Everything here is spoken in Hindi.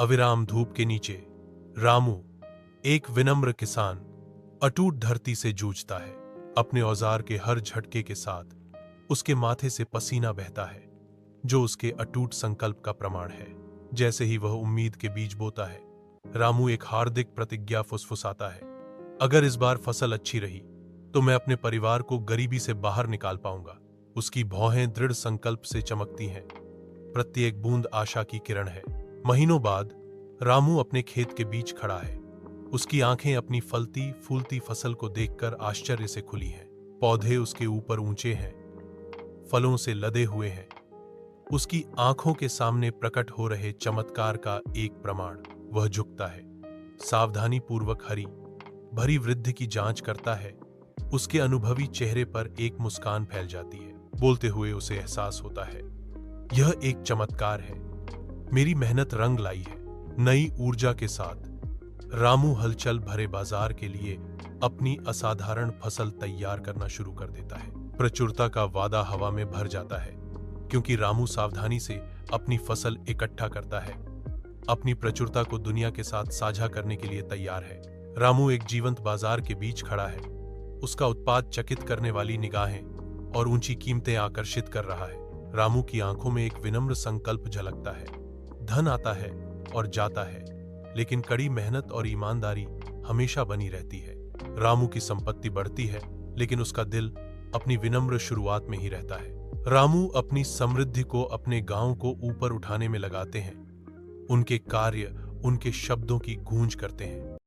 अविराम धूप के नीचे रामू, एक विनम्र किसान, अटूट धरती से जूझता है। अपने औजार के हर झटके के साथ उसके माथे से पसीना बहता है, जो उसके अटूट संकल्प का प्रमाण है। जैसे ही वह उम्मीद के बीज बोता है, रामू एक हार्दिक प्रतिज्ञा फुसफुसाता है। अगर इस बार फसल अच्छी रही तो मैं अपने परिवार को गरीबी से बाहर निकाल पाऊंगा। उसकी भौहें दृढ़ संकल्प से चमकती हैं, प्रत्येक बूंद आशा की किरण है। महीनों बाद रामू अपने खेत के बीच खड़ा है। उसकी आंखें अपनी फलती फूलती फसल को देखकर आश्चर्य से खुली हैं। पौधे उसके ऊपर ऊंचे हैं, फलों से लदे हुए हैं। उसकी आंखों के सामने प्रकट हो रहे चमत्कार का एक प्रमाण। वह झुकता है, सावधानी पूर्वक हरी भरी वृद्धि की जांच करता है। उसके अनुभवी चेहरे पर एक मुस्कान फैल जाती है। बोलते हुए उसे एहसास होता है, यह एक चमत्कार है, मेरी मेहनत रंग लाई है। नई ऊर्जा के साथ रामू हलचल भरे बाजार के लिए अपनी असाधारण फसल तैयार करना शुरू कर देता है। प्रचुरता का वादा हवा में भर जाता है, क्योंकि रामू सावधानी से अपनी फसल इकट्ठा करता है, अपनी प्रचुरता को दुनिया के साथ साझा करने के लिए तैयार है। रामू एक जीवंत बाजार के बीच खड़ा है। उसका उत्पाद चकित करने वाली निगाहें और ऊंची कीमतें आकर्षित कर रहा है। रामू की आंखों में एक विनम्र संकल्प झलकता है। धन आता है और जाता है, लेकिन कड़ी मेहनत और ईमानदारी हमेशा बनी रहती है। रामू की संपत्ति बढ़ती है, लेकिन उसका दिल अपनी विनम्र शुरुआत में ही रहता है। रामू अपनी समृद्धि को अपने गांव को ऊपर उठाने में लगाते हैं। उनके कार्य उनके शब्दों की गूंज करते हैं।